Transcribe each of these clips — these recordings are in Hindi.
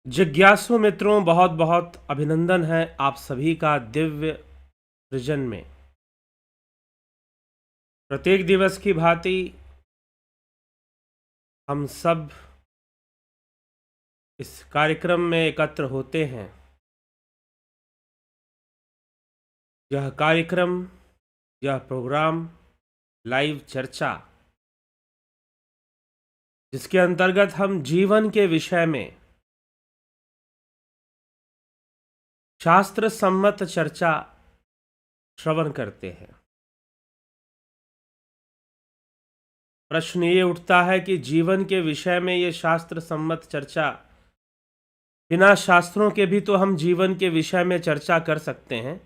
जिज्ञासु मित्रों, बहुत बहुत अभिनंदन है आप सभी का दिव्य सृजन में। प्रत्येक दिवस की भांति हम सब इस कार्यक्रम में एकत्र होते हैं। यह कार्यक्रम, यह प्रोग्राम, लाइव चर्चा, जिसके अंतर्गत हम जीवन के विषय में शास्त्र सम्मत चर्चा श्रवण करते हैं। प्रश्न ये उठता है कि जीवन के विषय में ये शास्त्र सम्मत चर्चा, बिना शास्त्रों के भी तो हम जीवन के विषय में चर्चा कर सकते हैं,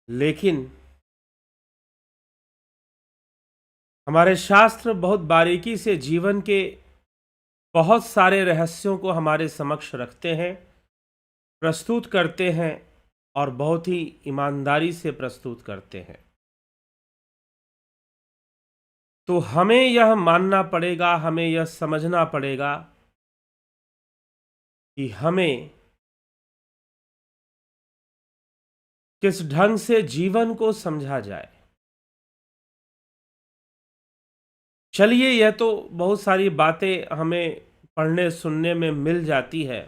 लेकिन हमारे शास्त्र बहुत बारीकी से जीवन के बहुत सारे रहस्यों को हमारे समक्ष रखते हैं, प्रस्तुत करते हैं और बहुत ही ईमानदारी से प्रस्तुत करते हैं। तो हमें यह मानना पड़ेगा, हमें यह समझना पड़ेगा कि हमें किस ढंग से जीवन को समझा जाए। चलिए, यह तो बहुत सारी बातें हमें पढ़ने सुनने में मिल जाती है,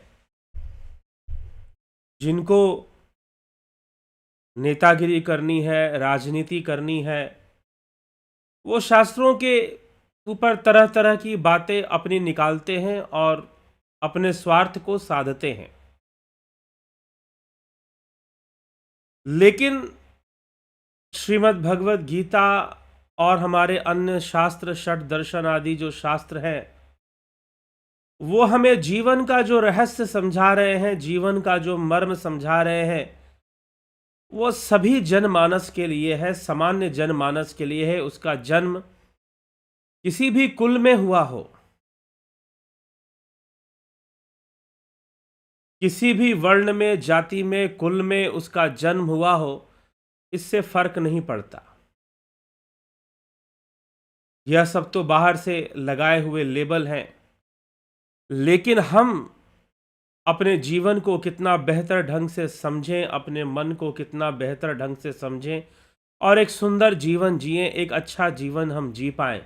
जिनको नेतागिरी करनी है, राजनीति करनी है, वो शास्त्रों के ऊपर तरह तरह की बातें अपनी निकालते हैं और अपने स्वार्थ को साधते हैं। लेकिन श्रीमद् भगवत गीता और हमारे अन्य शास्त्र, षट दर्शन आदि जो शास्त्र हैं, वो हमें जीवन का जो रहस्य समझा रहे हैं, जीवन का जो मर्म समझा रहे हैं, वो सभी जनमानस के लिए है, सामान्य जनमानस के लिए है। उसका जन्म किसी भी कुल में हुआ हो, किसी भी वर्ण में, जाति में, कुल में उसका जन्म हुआ हो, इससे फर्क नहीं पड़ता। यह सब तो बाहर से लगाए हुए लेबल हैं, लेकिन हम अपने जीवन को कितना बेहतर ढंग से समझें, अपने मन को कितना बेहतर ढंग से समझें और एक सुंदर जीवन जिएं, एक अच्छा जीवन हम जी पाएं,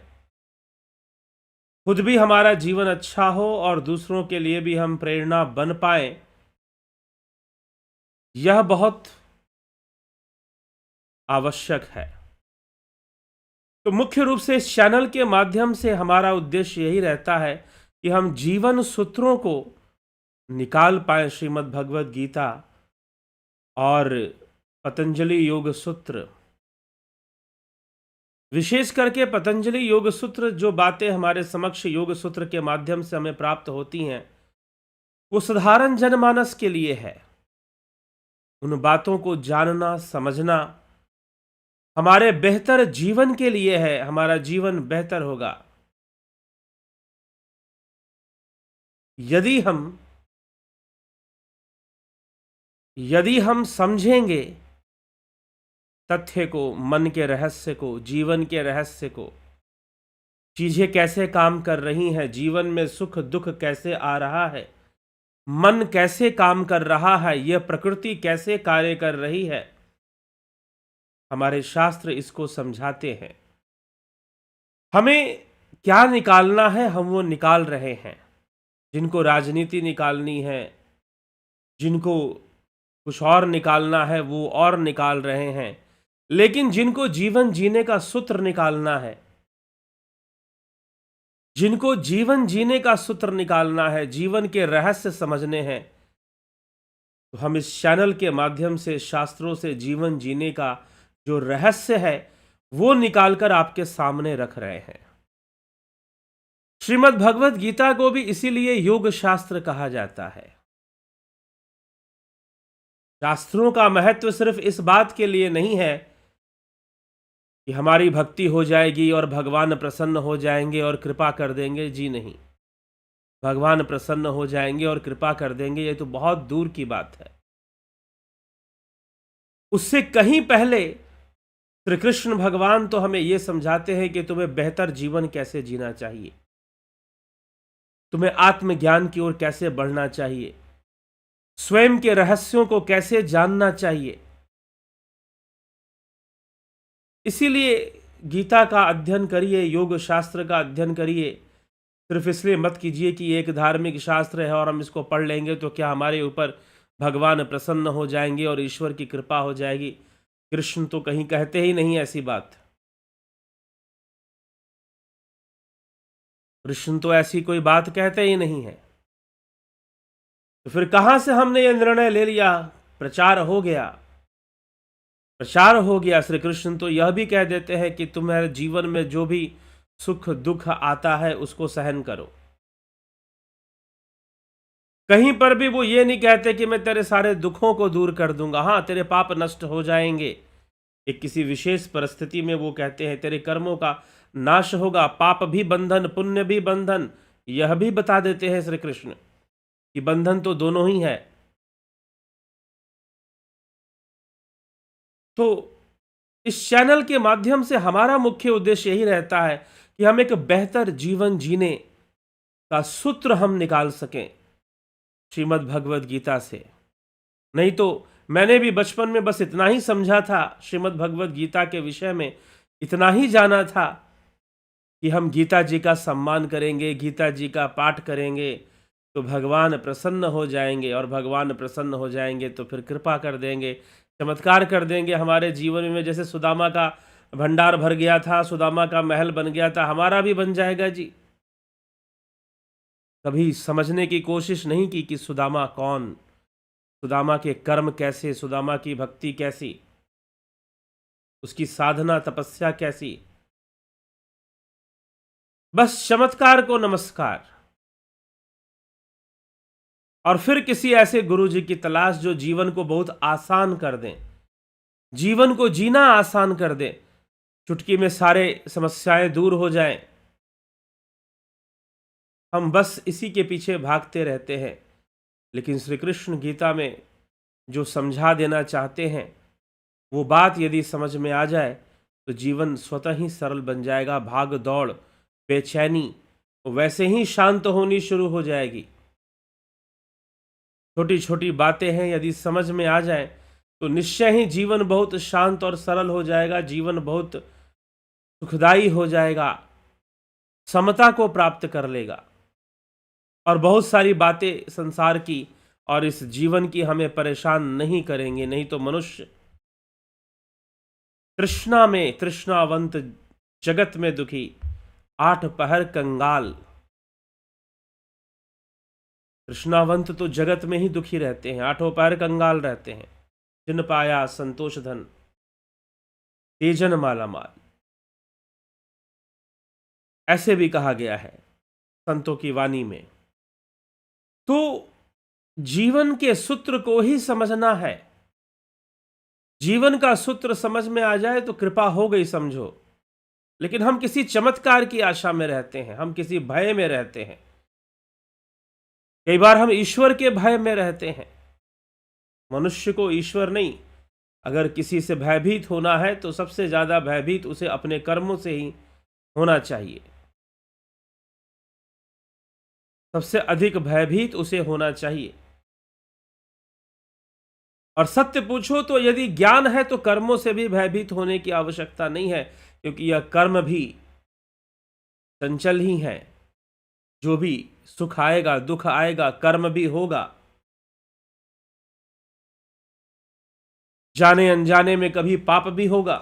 खुद भी हमारा जीवन अच्छा हो और दूसरों के लिए भी हम प्रेरणा बन पाएं, यह बहुत आवश्यक है। तो मुख्य रूप से इस चैनल के माध्यम से हमारा उद्देश्य यही रहता है कि हम जीवन सूत्रों को निकाल पाएं, श्रीमद् भगवत गीता और पतंजलि योग सूत्र। विशेष करके पतंजलि योग सूत्र, जो बातें हमारे समक्ष योग सूत्र के माध्यम से हमें प्राप्त होती हैं, वो साधारण जनमानस के लिए है। उन बातों को जानना, समझना हमारे बेहतर जीवन के लिए है। हमारा जीवन बेहतर होगा यदि हम समझेंगे तथ्य को, मन के रहस्य को, जीवन के रहस्य को, चीजें कैसे काम कर रही हैं, जीवन में सुख दुख कैसे आ रहा है, मन कैसे काम कर रहा है, यह प्रकृति कैसे कार्य कर रही है, हमारे शास्त्र इसको समझाते हैं। हमें क्या निकालना है, हम वो निकाल रहे हैं। जिनको राजनीति निकालनी है, जिनको कुछ और निकालना है, वो और निकाल रहे हैं। लेकिन जिनको जीवन जीने का सूत्र निकालना है, जिनको जीवन जीने का सूत्र निकालना है, जीवन के रहस्य समझने हैं, तो हम इस चैनल के माध्यम से शास्त्रों से जीवन जीने का जो रहस्य है, वो निकालकर आपके सामने रख रहे हैं। श्रीमद् भगवत गीता को भी इसीलिए योग शास्त्र कहा जाता है। शास्त्रों का महत्व सिर्फ इस बात के लिए नहीं है कि हमारी भक्ति हो जाएगी और भगवान प्रसन्न हो जाएंगे और कृपा कर देंगे। जी नहीं, भगवान प्रसन्न हो जाएंगे और कृपा कर देंगे, ये तो बहुत दूर की बात है। उससे कहीं पहले श्री कृष्ण भगवान तो हमें यह समझाते हैं कि तुम्हें बेहतर जीवन कैसे जीना चाहिए। तुम्हें आत्मज्ञान की ओर कैसे बढ़ना चाहिए, स्वयं के रहस्यों को कैसे जानना चाहिए। इसीलिए गीता का अध्ययन करिए, योग शास्त्र का अध्ययन करिए। सिर्फ इसलिए मत कीजिए कि एक धार्मिक शास्त्र है और हम इसको पढ़ लेंगे तो क्या हमारे ऊपर भगवान प्रसन्न हो जाएंगे और ईश्वर की कृपा हो जाएगी। कृष्ण तो कहीं कहते ही नहीं ऐसी बात। कृष्ण तो ऐसी कोई बात कहते ही नहीं है। तो फिर कहां से हमने ये निर्णय ले लिया? प्रचार हो गया, प्रचार हो गया। श्री कृष्ण तो यह भी कह देते हैं कि तुम्हारे जीवन में जो भी सुख दुख आता है उसको सहन करो। कहीं पर भी वो ये नहीं कहते कि मैं तेरे सारे दुखों को दूर कर दूंगा, हाँ तेरे पाप नष्ट हो जाएंगे। एक किसी विशेष परिस्थिति में वो कहते हैं तेरे कर्मों का नाश होगा, पाप भी बंधन पुण्य भी बंधन। यह भी बता देते हैं श्री कृष्ण कि बंधन तो दोनों ही है। तो इस चैनल के माध्यम से हमारा मुख्य उद्देश्य यही रहता है कि हम एक बेहतर जीवन जीने का सूत्र हम निकाल सकें श्रीमद् भगवद गीता से। नहीं तो मैंने भी बचपन में बस इतना ही समझा था, श्रीमद् भगवद गीता के विषय में इतना ही जाना था कि हम गीता जी का सम्मान करेंगे, गीता जी का पाठ करेंगे तो भगवान प्रसन्न हो जाएंगे, और भगवान प्रसन्न हो जाएंगे तो फिर कृपा कर देंगे, चमत्कार कर देंगे हमारे जीवन में। जैसे सुदामा का भंडार भर गया था, सुदामा का महल बन गया था, हमारा भी बन जाएगा जी। कभी समझने की कोशिश नहीं की कि सुदामा कौन, सुदामा के कर्म कैसे, सुदामा की भक्ति कैसी, उसकी साधना तपस्या कैसी। बस चमत्कार को नमस्कार। और फिर किसी ऐसे गुरु जी की तलाश जो जीवन को बहुत आसान कर दें, जीवन को जीना आसान कर दें, चुटकी में सारे समस्याएं दूर हो जाएं। हम बस इसी के पीछे भागते रहते हैं। लेकिन श्री कृष्ण गीता में जो समझा देना चाहते हैं वो बात यदि समझ में आ जाए तो जीवन स्वतः ही सरल बन जाएगा। भाग दौड़ बेचैनी वैसे ही शांत होनी शुरू हो जाएगी। छोटी छोटी बातें हैं, यदि समझ में आ जाए तो निश्चय ही जीवन बहुत शांत और सरल हो जाएगा, जीवन बहुत सुखदाई हो जाएगा, समता को प्राप्त कर लेगा। और बहुत सारी बातें संसार की और इस जीवन की हमें परेशान नहीं करेंगे। नहीं तो मनुष्य तृष्णा में तृष्णावंत, जगत में दुखी, 8 पहर कंगाल। तृष्णावंत तो जगत में ही दुखी रहते हैं, 8 पहर कंगाल रहते हैं। जिन पाया संतोष धन, तेजन माला माल, ऐसे भी कहा गया है संतों की वाणी में। तो जीवन के सूत्र को ही समझना है। जीवन का सूत्र समझ में आ जाए तो कृपा हो गई समझो। लेकिन हम किसी चमत्कार की आशा में रहते हैं, हम किसी भय में रहते हैं, कई बार हम ईश्वर के भय में रहते हैं। मनुष्य को ईश्वर नहीं, अगर किसी से भयभीत होना है तो सबसे ज्यादा भयभीत उसे अपने कर्मों से ही होना चाहिए। सबसे अधिक भयभीत उसे होना चाहिए। और सत्य पूछो तो यदि ज्ञान है तो कर्मों से भी भयभीत होने की आवश्यकता नहीं है, क्योंकि यह कर्म भी चंचल ही है। जो भी सुख आएगा दुख आएगा, कर्म भी होगा। जाने अनजाने में कभी पाप भी होगा,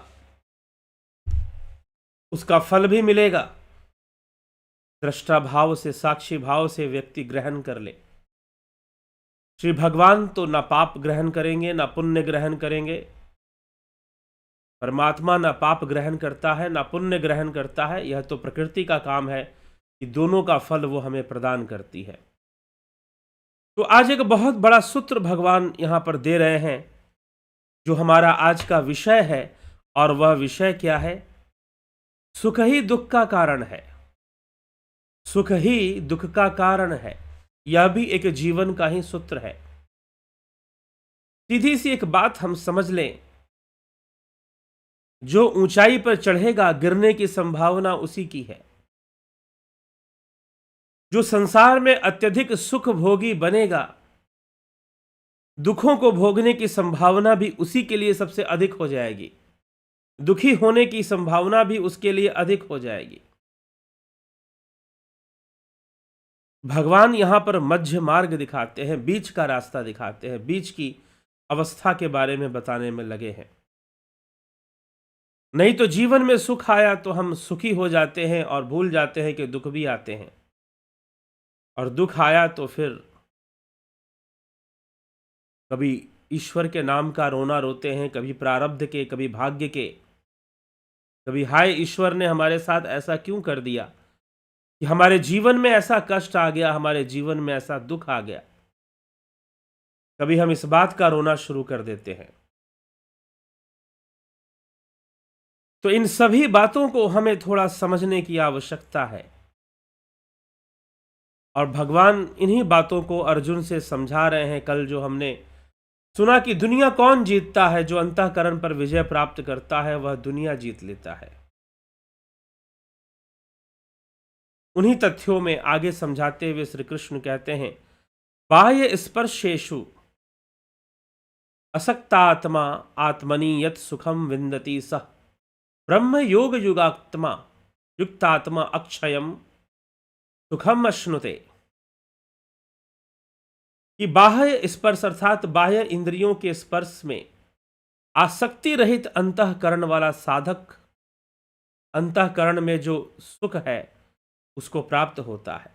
उसका फल भी मिलेगा। दृष्टा भाव से, साक्षी भाव से व्यक्ति ग्रहण कर ले। श्री भगवान तो ना पाप ग्रहण करेंगे ना पुण्य ग्रहण करेंगे। परमात्मा ना पाप ग्रहण करता है ना पुण्य ग्रहण करता है। यह तो प्रकृति का काम है कि दोनों का फल वो हमें प्रदान करती है। तो आज एक बहुत बड़ा सूत्र भगवान यहां पर दे रहे हैं, जो हमारा आज का विषय है। और वह विषय क्या है? सुख ही दुख का कारण है। सुख ही दुख का कारण है। यह भी एक जीवन का ही सूत्र है। सीधी सी एक बात हम समझ लें, जो ऊंचाई पर चढ़ेगा गिरने की संभावना उसी की है। जो संसार में अत्यधिक सुख भोगी बनेगा, दुखों को भोगने की संभावना भी उसी के लिए सबसे अधिक हो जाएगी, दुखी होने की संभावना भी उसके लिए अधिक हो जाएगी। भगवान यहां पर मध्य मार्ग दिखाते हैं, बीच का रास्ता दिखाते हैं, बीच की अवस्था के बारे में बताने में लगे हैं। नहीं तो जीवन में सुख आया तो हम सुखी हो जाते हैं और भूल जाते हैं कि दुख भी आते हैं, और दुख आया तो फिर कभी ईश्वर के नाम का रोना रोते हैं, कभी प्रारब्ध के, कभी भाग्य के, कभी हाय ईश्वर ने हमारे साथ ऐसा क्यों कर दिया कि हमारे जीवन में ऐसा कष्ट आ गया, हमारे जीवन में ऐसा दुख आ गया। कभी हम इस बात का रोना शुरू कर देते हैं। तो इन सभी बातों को हमें थोड़ा समझने की आवश्यकता है, और भगवान इन्हीं बातों को अर्जुन से समझा रहे हैं। कल जो हमने सुना कि दुनिया कौन जीतता है, जो अंतःकरण पर विजय प्राप्त करता है वह दुनिया जीत लेता है। उन्हीं तथ्यों में आगे समझाते हुए श्री कृष्ण कहते हैं, बाह्य स्पर्शेषु असक्तात्मा आत्मनि यत् सुखम विन्दति सः ब्रह्म योग युगात्मा युक्तात्मा अक्षयम सुखम अश्नुते। कि बाह्य स्पर्श अर्थात बाह्य इंद्रियों के स्पर्श में आसक्ति रहित अंतःकरण वाला साधक अंतःकरण में जो सुख है उसको प्राप्त होता है।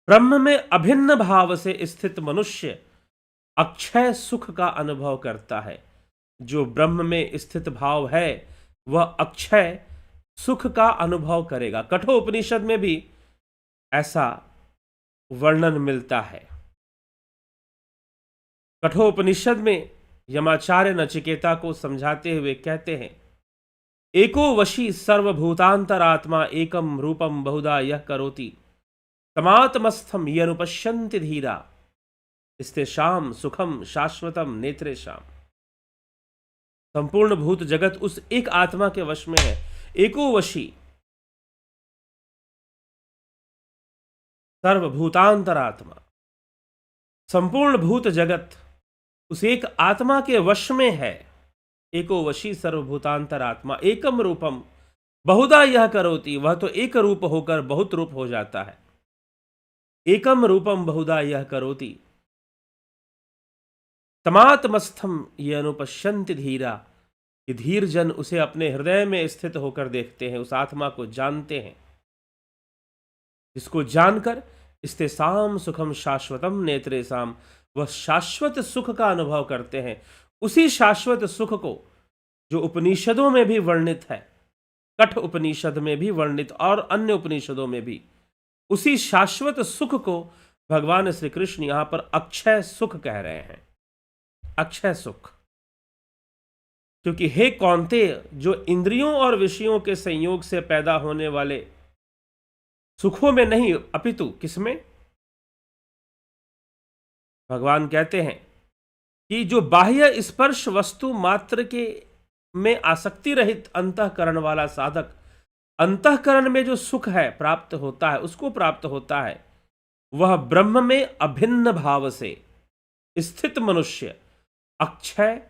ब्रह्म में अभिन्न भाव से स्थित मनुष्य अक्षय सुख का अनुभव करता है। जो ब्रह्म में स्थित भाव है वह अक्षय सुख का अनुभव करेगा। कठोपनिषद में भी ऐसा वर्णन मिलता है। कठोपनिषद में यमाचार्य नचिकेता को समझाते हुए कहते हैं, एको वशी सर्वभूतांतरात्मा एकम रूपम बहुधा यह करोति तमात्मस्थम यनुपश्यन्ति धीरा स्तेषाम सुखम शाश्वतम नेत्रेषाम। संपूर्ण भूत जगत उस एक आत्मा के वश में है। एको वशी सर्वभूतांतरात्मा, संपूर्ण भूत जगत उस एक आत्मा के वश में है। एको वशी सर्वभूतांतरात्मा एकम रूपम बहुधा यह करोति, वह तो एक रूप होकर बहुत रूप हो जाता है। एकम रूपम बहुधा यह करोति तमात्मस्थम ये अनुपश्यन्ति धीरा। कि धीर जन उसे अपने हृदय में स्थित होकर देखते हैं, उस आत्मा को जानते हैं, जिसको जानकर स्तेषाम सुखम शाश्वतम नेत्रेषाम, वह शाश्वत सुख का अनुभव करते हैं। उसी शाश्वत सुख को जो उपनिषदों में भी वर्णित है, कठ उपनिषद में भी वर्णित और अन्य उपनिषदों में भी, उसी शाश्वत सुख को भगवान श्री कृष्ण यहां पर अक्षय सुख कह रहे हैं। अक्षय सुख, क्योंकि हे कौन्तेय, जो इंद्रियों और विषयों के संयोग से पैदा होने वाले सुखों में नहीं, अपितु किसमें? भगवान कहते हैं कि जो बाह्य स्पर्श वस्तु मात्र के में आसक्ति रहित अंतःकरण वाला साधक अंतःकरण में जो सुख है प्राप्त होता है, उसको प्राप्त होता है, वह ब्रह्म में अभिन्न भाव से स्थित मनुष्य अक्षय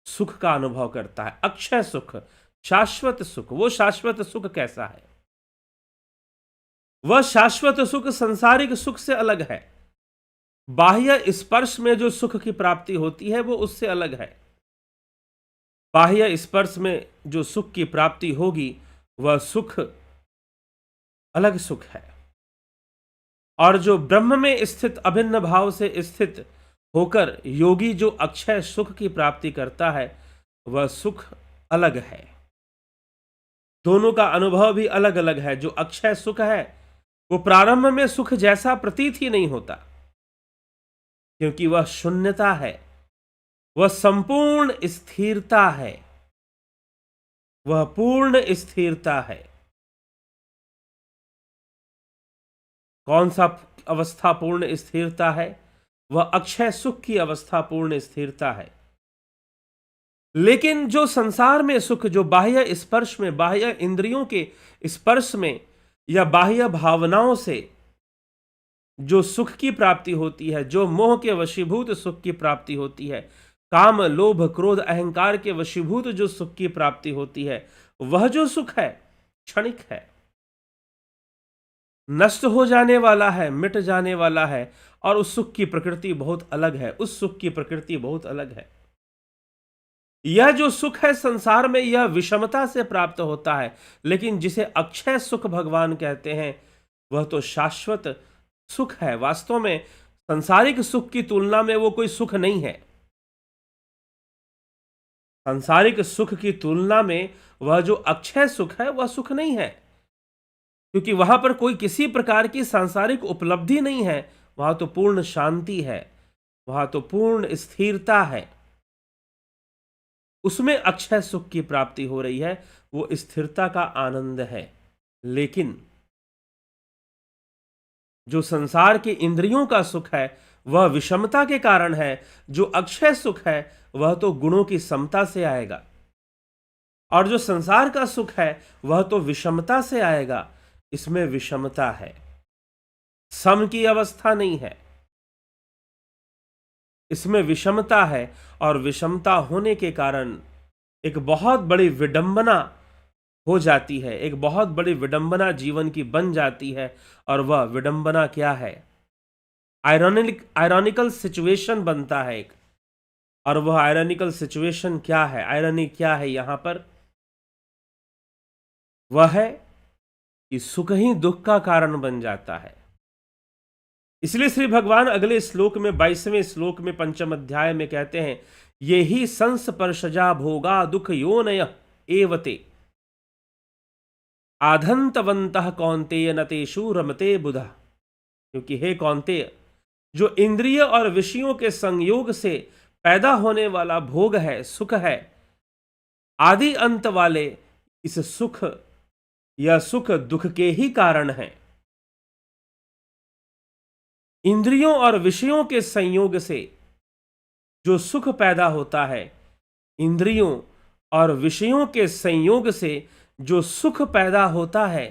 सुख का अनुभव करता है। अक्षय सुख, शाश्वत सुख। वो शाश्वत सुख कैसा है? वह शाश्वत सुख सांसारिक सुख से अलग है। बाह्य स्पर्श में जो सुख की प्राप्ति होती है वो उससे अलग है। बाह्य स्पर्श में जो सुख की प्राप्ति होगी वह सुख अलग सुख है, और जो ब्रह्म में स्थित अभिन्न भाव से स्थित होकर योगी जो अक्षय सुख की प्राप्ति करता है वह सुख अलग है। दोनों का अनुभव भी अलग अलग है। जो अक्षय सुख है वो प्रारंभ में सुख जैसा प्रतीत ही नहीं होता, क्योंकि वह शून्यता है, वह संपूर्ण स्थिरता है, वह पूर्ण स्थिरता है। कौन सा अवस्था पूर्ण स्थिरता है? वह अक्षय सुख की अवस्था पूर्ण स्थिरता है। लेकिन जो संसार में सुख, जो बाह्य स्पर्श में, बाह्य इंद्रियों के स्पर्श में या बाह्य भावनाओं से जो सुख की प्राप्ति होती है, जो मोह के वशीभूत सुख की प्राप्ति होती है, काम लोभ क्रोध अहंकार के वशीभूत जो सुख की प्राप्ति होती है, वह जो सुख है क्षणिक है, नष्ट हो जाने वाला है, मिट जाने वाला है। और उस सुख की प्रकृति बहुत अलग है, उस सुख की प्रकृति बहुत अलग है। यह जो सुख है संसार में, यह विषमता से प्राप्त होता है, लेकिन जिसे अक्षय सुख भगवान कहते हैं वह तो शाश्वत सुख है। वास्तव में सांसारिक सुख की तुलना में वो कोई सुख नहीं है। सांसारिक सुख की तुलना में वह जो अक्षय सुख है वह सुख नहीं है, क्योंकि वहां पर कोई किसी प्रकार की सांसारिक उपलब्धि नहीं है। वहां तो पूर्ण शांति है, वहां तो पूर्ण स्थिरता है, उसमें अक्षय सुख की प्राप्ति हो रही है, वो स्थिरता का आनंद है। लेकिन जो संसार के इंद्रियों का सुख है वह विषमता के कारण है, जो अक्षय सुख है वह तो गुणों की समता से आएगा, और जो संसार का सुख है वह तो विषमता से आएगा। इसमें विषमता है, सम की अवस्था नहीं है, इसमें विषमता है। और विषमता होने के कारण एक बहुत बड़ी विडंबना हो जाती है, एक बहुत बड़ी विडंबना जीवन की बन जाती है। और वह विडंबना क्या है? आयरॉनिकल सिचुएशन बनता है एक। और वह आयरॉनिकल सिचुएशन क्या है, आयरनी क्या है यहां पर? वह है कि सुख ही दुख का कारण बन जाता है। इसलिए श्री भगवान अगले श्लोक में 22वें श्लोक में 5वें अध्याय में कहते हैं, ये ही संस्पर्शजा भोगा दुख योनय एवते आधंतवंतः कौन्तेय नतेषु रमते बुधा। क्योंकि हे कौन्तेय, जो इंद्रिय और विषयों के संयोग से पैदा होने वाला भोग है, सुख है, आदि अंत वाले इस सुख या सुख दुख के ही कारण है। इंद्रियों और विषयों के संयोग से जो सुख पैदा होता है, इंद्रियों और विषयों के संयोग से जो सुख पैदा होता है,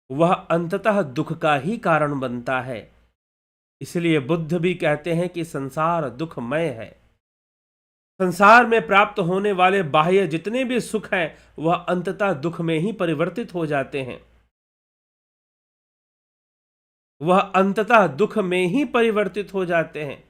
वह अंततः दुख का ही कारण बनता है। इसलिए बुद्ध भी कहते हैं कि संसार दुखमय है। संसार में प्राप्त होने वाले बाह्य जितने भी सुख हैं वह अंततः दुख में ही परिवर्तित हो जाते हैं, वह अंततः दुख में ही परिवर्तित हो जाते हैं।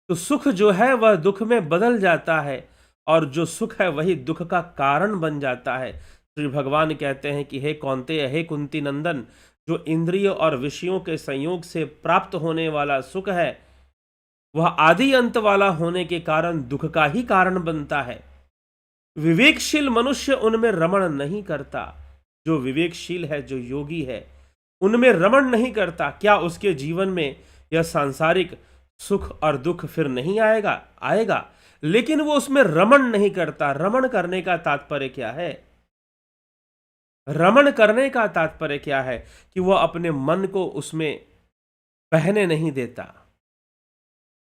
तो सुख जो है वह दुख में बदल जाता है, और जो सुख है वही दुख का कारण बन जाता है। श्री भगवान कहते हैं कि हे कौन्तेय, हे कुंती नंदन, जो इंद्रिय और विषयों के संयोग से प्राप्त होने वाला सुख है वह आदि अंत वाला होने के कारण दुख का ही कारण बनता है। विवेकशील मनुष्य उनमें रमण नहीं करता। जो विवेकशील है, जो योगी है, उनमें रमण नहीं करता। क्या उसके जीवन में यह सांसारिक सुख और दुख फिर नहीं आएगा? आएगा, लेकिन वो उसमें रमण नहीं करता। रमण करने का तात्पर्य क्या है? रमण करने का तात्पर्य क्या है? कि वह अपने मन को उसमें बहने नहीं देता।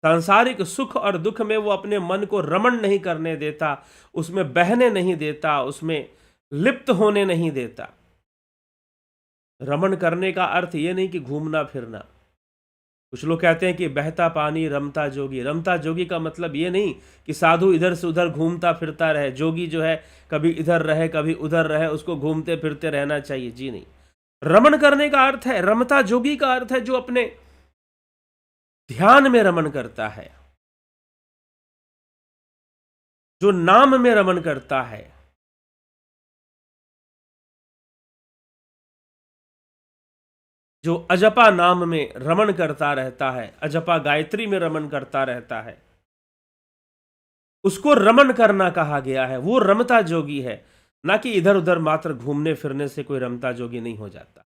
सांसारिक सुख और दुख में वो अपने मन को रमण नहीं करने देता, उसमें बहने नहीं देता, उसमें लिप्त होने नहीं देता। रमण करने का अर्थ ये नहीं कि घूमना फिरना। कुछ लोग कहते हैं कि बहता पानी रमता जोगी। रमता जोगी का मतलब ये नहीं कि साधु इधर से उधर घूमता फिरता रहे। जोगी जो है कभी इधर रहे कभी उधर रहे, उसको घूमते फिरते रहना चाहिए, जी नहीं। रमण करने का अर्थ है, रमता जोगी का अर्थ है जो अपने ध्यान में रमण करता है, जो नाम में रमण करता है, जो अजपा नाम में रमण करता रहता है, अजपा गायत्री में रमण करता रहता है, उसको रमण करना कहा गया है। वो रमता जोगी है, ना कि इधर उधर मात्र घूमने फिरने से कोई रमता जोगी नहीं हो जाता।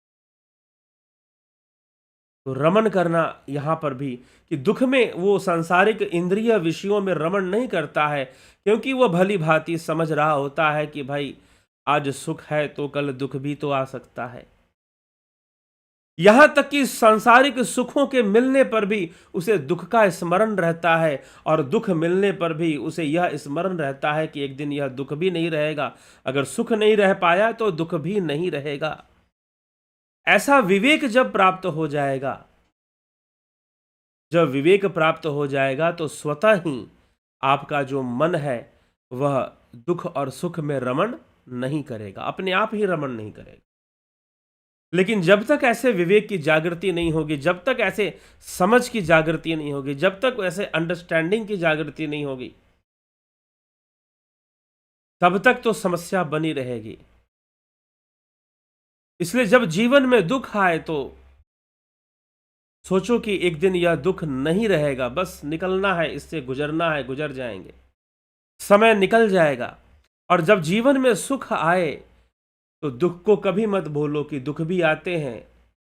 तो रमण करना यहां पर भी कि दुख में वो सांसारिक इंद्रिय विषयों में रमण नहीं करता है, क्योंकि वह भली भांति समझ रहा होता है कि भाई आज सुख है तो कल दुख भी तो आ सकता है। यहां तक कि सांसारिक सुखों के मिलने पर भी उसे दुख का स्मरण रहता है, और दुख मिलने पर भी उसे यह स्मरण रहता है कि एक दिन यह दुख भी नहीं रहेगा। अगर सुख नहीं रह पाया तो दुख भी नहीं रहेगा। ऐसा विवेक जब प्राप्त हो जाएगा, जब विवेक प्राप्त हो जाएगा, तो स्वतः ही आपका जो मन है वह दुख और सुख में रमण नहीं करेगा, अपने आप ही रमण नहीं करेगा। लेकिन जब तक ऐसे विवेक की जागृति नहीं होगी, जब तक ऐसे समझ की जागृति नहीं होगी, जब तक ऐसे अंडरस्टैंडिंग की जागृति नहीं होगी, तब तक तो समस्या बनी रहेगी। इसलिए जब जीवन में दुख आए तो सोचो कि एक दिन यह दुख नहीं रहेगा, बस निकलना है, इससे गुजरना है, गुजर जाएंगे, समय निकल जाएगा। और जब जीवन में सुख आए तो दुख को कभी मत भूलो कि दुख भी आते हैं,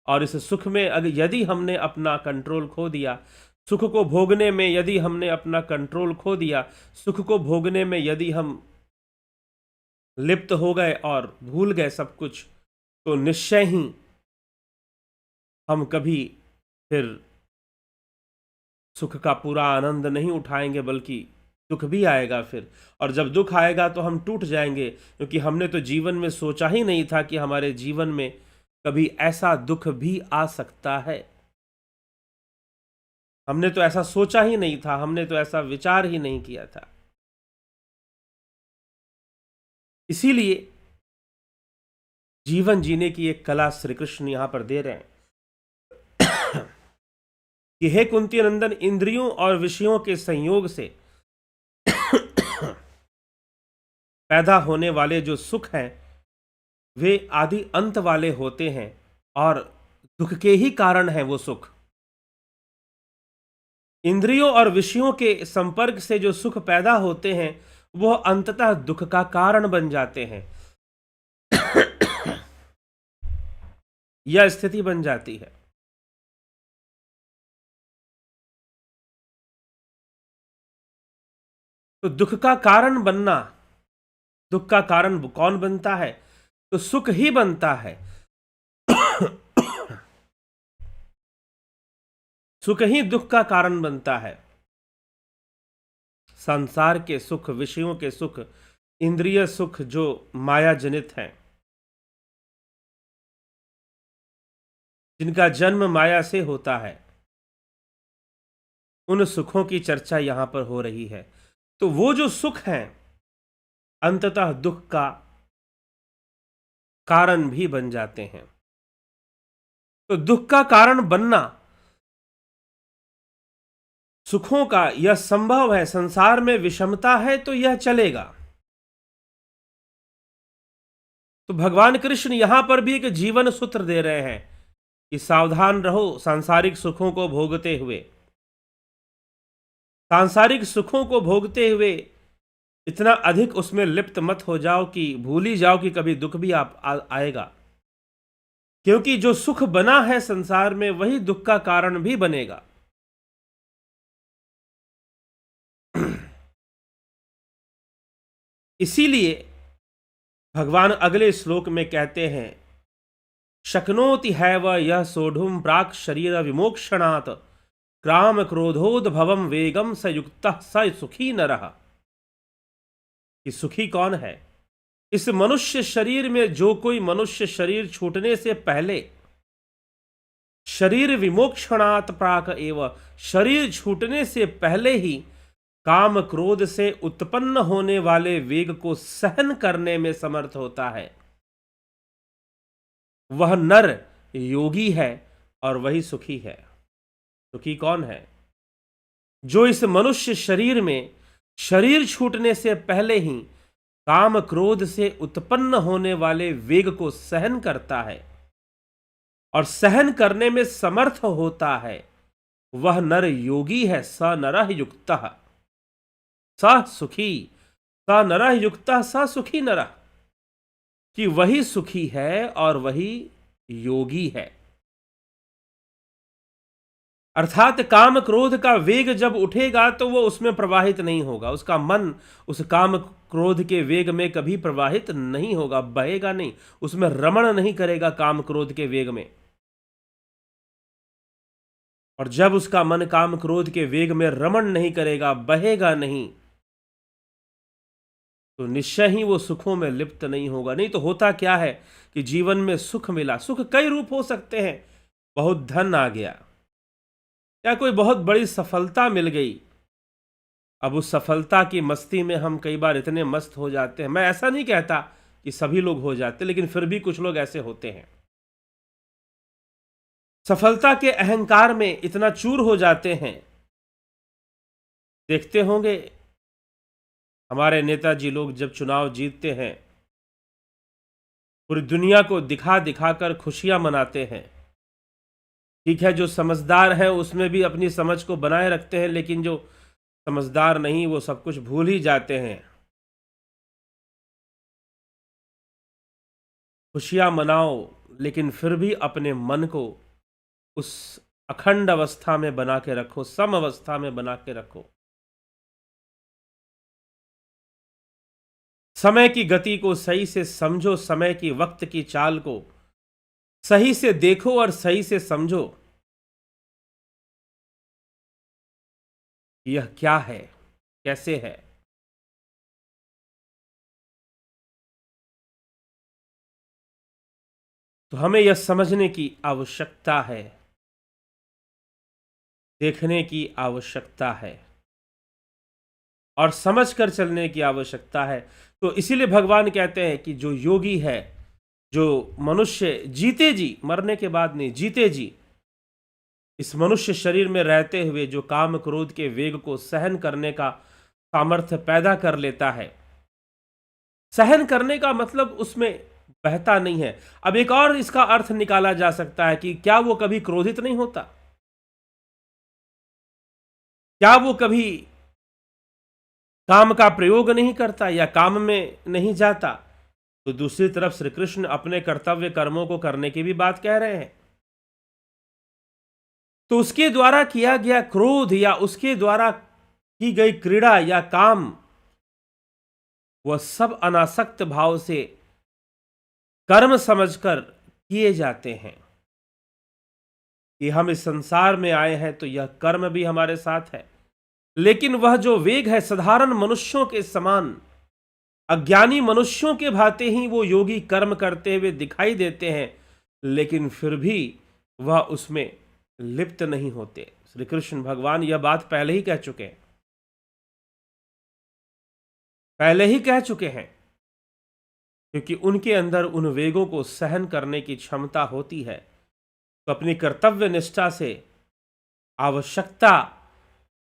और इस सुख में अगर यदि हमने अपना कंट्रोल खो दिया, सुख को भोगने में यदि हमने अपना कंट्रोल खो दिया, सुख को भोगने में यदि हम लिप्त हो गए और भूल गए सब कुछ, तो निश्चय ही हम कभी फिर सुख का पूरा आनंद नहीं उठाएंगे, बल्कि दुख भी आएगा फिर। और जब दुख आएगा तो हम टूट जाएंगे, क्योंकि हमने तो जीवन में सोचा ही नहीं था कि हमारे जीवन में कभी ऐसा दुख भी आ सकता है। हमने तो ऐसा सोचा ही नहीं था, हमने तो ऐसा विचार ही नहीं किया था। इसीलिए जीवन जीने की एक कला श्री कृष्ण यहां पर दे रहे हैं कि हे कुंती नंदन, इंद्रियों और विषयों के संयोग से पैदा होने वाले जो सुख हैं वे आदि अंत वाले होते हैं, और दुख के ही कारण है वो सुख। इंद्रियों और विषयों के संपर्क से जो सुख पैदा होते हैं वो अंततः दुख का कारण बन जाते हैं। यह स्थिति बन जाती है। तो दुख का कारण बनना, दुख का कारण कौन बनता है? तो सुख ही बनता है। सुख ही दुख का कारण बनता है। संसार के सुख, विषयों के सुख, इंद्रिय सुख जो माया जनित हैं, जिनका जन्म माया से होता है, उन सुखों की चर्चा यहां पर हो रही है। तो वो जो सुख हैं अंततः दुख का कारण भी बन जाते हैं। तो दुख का कारण बनना सुखों का यह संभव है। संसार में विषमता है तो यह चलेगा। तो भगवान कृष्ण यहां पर भी एक जीवन सूत्र दे रहे हैं कि सावधान रहो सांसारिक सुखों को भोगते हुए। सांसारिक सुखों को भोगते हुए इतना अधिक उसमें लिप्त मत हो जाओ कि भूल ही जाओ कि कभी दुख भी आएगा। क्योंकि जो सुख बना है संसार में वही दुख का कारण भी बनेगा। इसीलिए भगवान अगले श्लोक में कहते हैं, शक्नोति हैव यह सोढ़ुम प्राक शरीर विमोक्षणात् क्राम क्रोधोद्भवम वेगम स युक्तः स सुखी नरः। कि सुखी कौन है? इस मनुष्य शरीर में जो कोई मनुष्य शरीर छूटने से पहले, शरीर विमोक्षणात् प्राक एव, शरीर छूटने से पहले ही काम क्रोध से उत्पन्न होने वाले वेग को सहन करने में समर्थ होता है, वह नर योगी है और वही सुखी है। सुखी कौन है? जो इस मनुष्य शरीर में शरीर छूटने से पहले ही काम क्रोध से उत्पन्न होने वाले वेग को सहन करता है और सहन करने में समर्थ होता है, वह नर योगी है। स नरः युक्तः स सुखी, स नरः युक्तः स सुखी नरः। कि वही सुखी है और वही योगी है। अर्थात काम क्रोध का वेग जब उठेगा तो वो उसमें प्रवाहित नहीं होगा, उसका मन उस काम क्रोध के वेग में कभी प्रवाहित नहीं होगा, बहेगा नहीं, उसमें रमण नहीं करेगा काम क्रोध के वेग में। और जब उसका मन काम क्रोध के वेग में रमण नहीं करेगा, बहेगा नहीं, तो निश्चय ही वो सुखों में लिप्त नहीं होगा। नहीं तो होता क्या है कि जीवन में सुख मिला, सुख कई रूप हो सकते हैं। बहुत धन आ गया या कोई बहुत बड़ी सफलता मिल गई, अब उस सफलता की मस्ती में हम कई बार इतने मस्त हो जाते हैं। मैं ऐसा नहीं कहता कि सभी लोग हो जाते, लेकिन फिर भी कुछ लोग ऐसे होते हैं, सफलता के अहंकार में इतना चूर हो जाते हैं। देखते होंगे हमारे नेताजी लोग जब चुनाव जीतते हैं, पूरी दुनिया को दिखा दिखा कर खुशियां मनाते हैं। ठीक है, जो समझदार है उसमें भी अपनी समझ को बनाए रखते हैं, लेकिन जो समझदार नहीं वो सब कुछ भूल ही जाते हैं। खुशियां मनाओ, लेकिन फिर भी अपने मन को उस अखंड अवस्था में बना के रखो, सम अवस्था में बना के रखो। समय की गति को सही से समझो, समय की वक्त की चाल को सही से देखो और सही से समझो। यह क्या है, कैसे है। तो हमें यह समझने की आवश्यकता है, देखने की आवश्यकता है और समझ कर चलने की आवश्यकता है। तो इसीलिए भगवान कहते हैं कि जो योगी है, जो मनुष्य जीते जी, मरने के बाद नहीं, जीते जी इस मनुष्य शरीर में रहते हुए जो काम क्रोध के वेग को सहन करने का सामर्थ्य पैदा कर लेता है, सहन करने का मतलब उसमें बहता नहीं है। अब एक और इसका अर्थ निकाला जा सकता है कि क्या वो कभी क्रोधित नहीं होता, क्या वो कभी काम का प्रयोग नहीं करता या काम में नहीं जाता। तो दूसरी तरफ श्री कृष्ण अपने कर्तव्य कर्मों को करने की भी बात कह रहे हैं। तो उसके द्वारा किया गया क्रोध या उसके द्वारा की गई क्रीड़ा या काम, वह सब अनासक्त भाव से कर्म समझकर किए जाते हैं कि हम इस संसार में आए हैं तो यह कर्म भी हमारे साथ है। लेकिन वह जो वेग है, साधारण मनुष्यों के समान, अज्ञानी मनुष्यों के भांति ही वो योगी कर्म करते हुए दिखाई देते हैं, लेकिन फिर भी वह उसमें लिप्त नहीं होते। श्री कृष्ण भगवान यह बात पहले ही कह चुके हैं, पहले ही कह चुके हैं, क्योंकि उनके अंदर उन वेगों को सहन करने की क्षमता होती है। तो अपनी कर्तव्य निष्ठा से आवश्यकता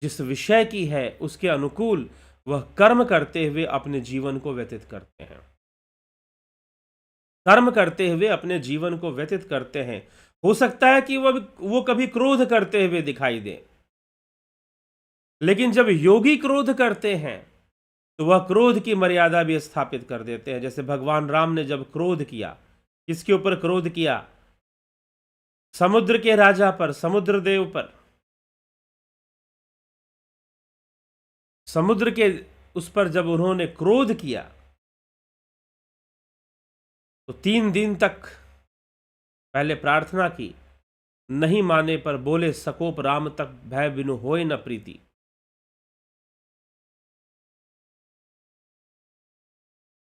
जिस विषय की है उसके अनुकूल वह कर्म करते हुए अपने जीवन को व्यतीत करते हैं, कर्म करते हुए अपने जीवन को व्यतीत करते हैं। हो सकता है कि वो कभी क्रोध करते हुए दिखाई दे, लेकिन जब योगी क्रोध करते हैं तो वह क्रोध की मर्यादा भी स्थापित कर देते हैं। जैसे भगवान राम ने जब क्रोध किया, किसके ऊपर क्रोध किया? समुद्र के राजा पर, समुद्र देव पर। समुद्र के उस पर जब उन्होंने क्रोध किया तो 3 दिन तक पहले प्रार्थना की, नहीं माने पर बोले सकोप राम तक भय बिनु होए न प्रीति।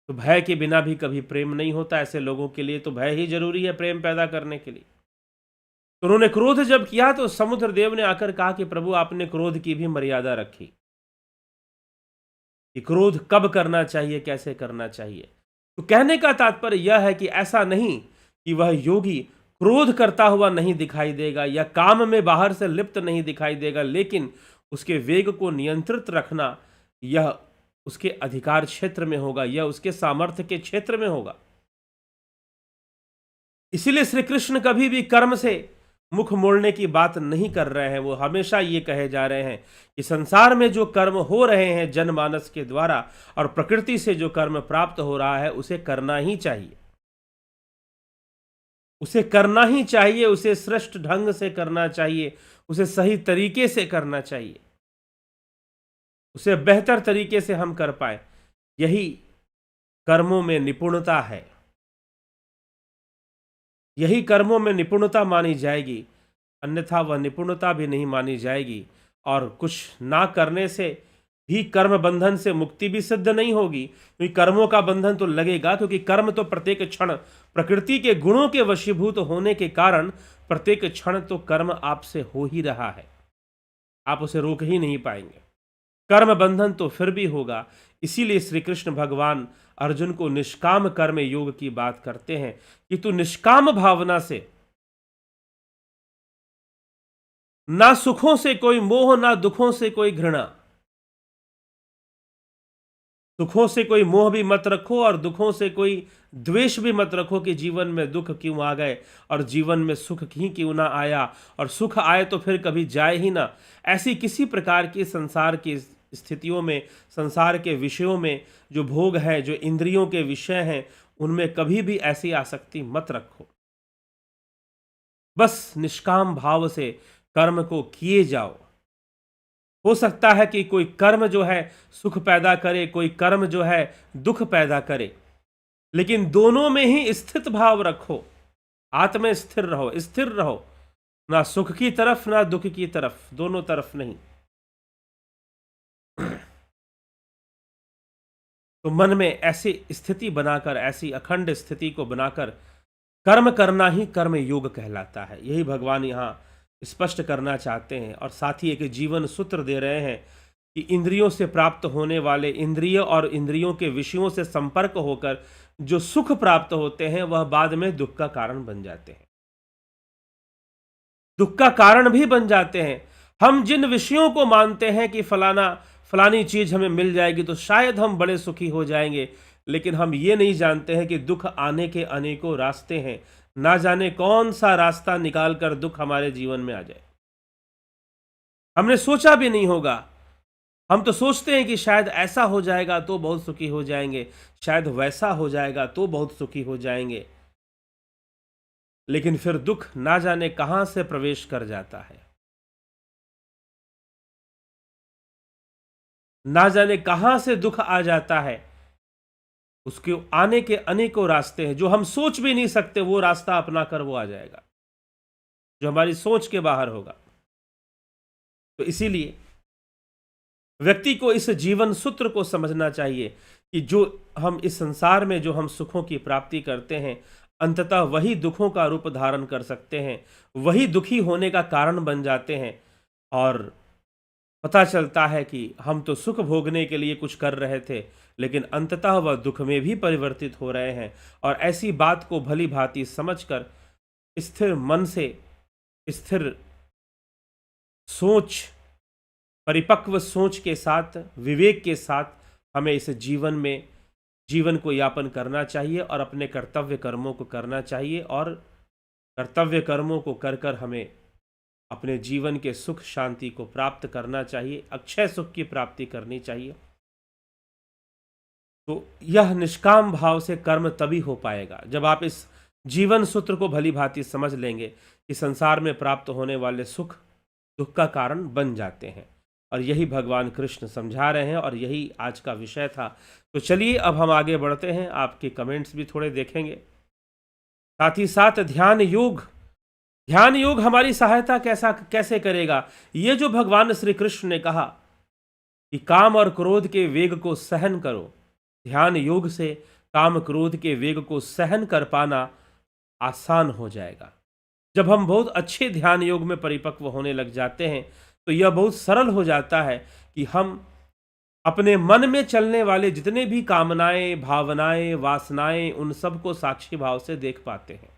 तो भय के बिना भी कभी प्रेम नहीं होता। ऐसे लोगों के लिए तो भय ही जरूरी है प्रेम पैदा करने के लिए। तो उन्होंने क्रोध जब किया तो समुद्र देव ने आकर कहा कि प्रभु आपने क्रोध की भी मर्यादा रखी, कि क्रोध कब करना चाहिए, कैसे करना चाहिए। तो कहने का तात्पर्य यह है कि ऐसा नहीं कि वह योगी क्रोध करता हुआ नहीं दिखाई देगा या काम में बाहर से लिप्त नहीं दिखाई देगा, लेकिन उसके वेग को नियंत्रित रखना यह उसके अधिकार क्षेत्र में होगा, यह उसके सामर्थ्य के क्षेत्र में होगा। इसीलिए श्री कृष्ण कभी भी कर्म से मुख मोड़ने की बात नहीं कर रहे हैं। वो हमेशा ये कहे जा रहे हैं कि संसार में जो कर्म हो रहे हैं जनमानस के द्वारा और प्रकृति से जो कर्म प्राप्त हो रहा है उसे करना ही चाहिए, उसे करना ही चाहिए, उसे श्रेष्ठ ढंग से करना चाहिए, उसे सही तरीके से करना चाहिए, उसे बेहतर तरीके से हम कर पाए। यही कर्मों में निपुणता है, यही कर्मों में निपुणता मानी जाएगी। अन्यथा वह निपुणता भी नहीं मानी जाएगी और कुछ ना करने से भी कर्म बंधन से मुक्ति भी सिद्ध नहीं होगी, क्योंकि कर्मों का बंधन तो लगेगा, क्योंकि कर्म तो प्रत्येक क्षण प्रकृति के गुणों के वशीभूत होने के कारण प्रत्येक क्षण तो कर्म आपसे हो ही रहा है, आप उसे रोक ही नहीं पाएंगे। कर्म बंधन तो फिर भी होगा। इसीलिए श्री कृष्ण भगवान अर्जुन को निष्काम कर्म योग की बात करते हैं कि तू निष्काम भावना से, ना सुखों से कोई मोह, ना दुखों से कोई घृणा, सुखों से कोई मोह भी मत रखो और दुखों से कोई द्वेष भी मत रखो कि जीवन में दुख क्यों आ गए और जीवन में सुख ही क्यों ना आया, और सुख आए तो फिर कभी जाए ही ना। ऐसी किसी प्रकार की संसार की स्थितियों में, संसार के विषयों में, जो भोग है, जो इंद्रियों के विषय हैं, उनमें कभी भी ऐसी आसक्ति मत रखो। बस निष्काम भाव से कर्म को किए जाओ। हो सकता है कि कोई कर्म जो है सुख पैदा करे, कोई कर्म जो है दुख पैदा करे, लेकिन दोनों में ही स्थित भाव रखो, आत्म स्थिर रहो, स्थिर रहो, ना सुख की तरफ ना दुख की तरफ, दोनों तरफ नहीं। तो मन में ऐसी स्थिति बनाकर, ऐसी अखंड स्थिति को बनाकर कर्म करना ही कर्म योग कहलाता है। यही भगवान यहाँ स्पष्ट करना चाहते हैं और साथ ही एक जीवन सूत्र दे रहे हैं कि इंद्रियों से प्राप्त होने वाले, इंद्रिय और इंद्रियों के विषयों से संपर्क होकर जो सुख प्राप्त होते हैं वह बाद में दुख का कारण बन जाते हैं, दुख का कारण भी बन जाते हैं। हम जिन विषयों को मानते हैं कि फलानी चीज हमें मिल जाएगी तो शायद हम बड़े सुखी हो जाएंगे, लेकिन हम ये नहीं जानते हैं कि दुख आने के अनेकों रास्ते हैं, ना जाने कौन सा रास्ता निकालकर दुख हमारे जीवन में आ जाए, हमने सोचा भी नहीं होगा। हम तो सोचते हैं कि शायद ऐसा हो जाएगा तो बहुत सुखी हो जाएंगे, शायद वैसा हो जाएगा तो बहुत सुखी हो जाएंगे, लेकिन फिर दुख ना जाने कहां से प्रवेश कर जाता है, ना जाने कहां से दुख आ जाता है। उसके आने के अनेकों रास्ते हैं, जो हम सोच भी नहीं सकते वो रास्ता अपना कर वो आ जाएगा, जो हमारी सोच के बाहर होगा। तो इसीलिए व्यक्ति को इस जीवन सूत्र को समझना चाहिए कि जो हम इस संसार में जो हम सुखों की प्राप्ति करते हैं, अंततः वही दुखों का रूप धारण कर सकते हैं, वही दुखी होने का कारण बन जाते हैं। और पता चलता है कि हम तो सुख भोगने के लिए कुछ कर रहे थे, लेकिन अंततः वह दुख में भी परिवर्तित हो रहे हैं। और ऐसी बात को भली भांति समझकर स्थिर मन से, स्थिर सोच, परिपक्व सोच के साथ, विवेक के साथ हमें इस जीवन को यापन करना चाहिए और अपने कर्तव्य कर्मों को करना चाहिए। और कर्तव्य कर्मों को कर कर हमें अपने जीवन के सुख शांति को प्राप्त करना चाहिए, अक्षय सुख की प्राप्ति करनी चाहिए। तो यह निष्काम भाव से कर्म तभी हो पाएगा जब आप इस जीवन सूत्र को भली भांति समझ लेंगे कि संसार में प्राप्त होने वाले सुख दुख का कारण बन जाते हैं। और यही भगवान कृष्ण समझा रहे हैं और यही आज का विषय था। तो चलिए अब हम आगे बढ़ते हैं, आपके कमेंट्स भी थोड़े देखेंगे। साथ ही साथ ध्यान योग हमारी सहायता कैसे करेगा। ये जो भगवान श्री कृष्ण ने कहा कि काम और क्रोध के वेग को सहन करो, ध्यान योग से काम क्रोध के वेग को सहन कर पाना आसान हो जाएगा। जब हम बहुत अच्छे ध्यान योग में परिपक्व होने लग जाते हैं तो यह बहुत सरल हो जाता है कि हम अपने मन में चलने वाले जितने भी कामनाएं, भावनाएं, वासनाएं, उन सब को साक्षी भाव से देख पाते हैं।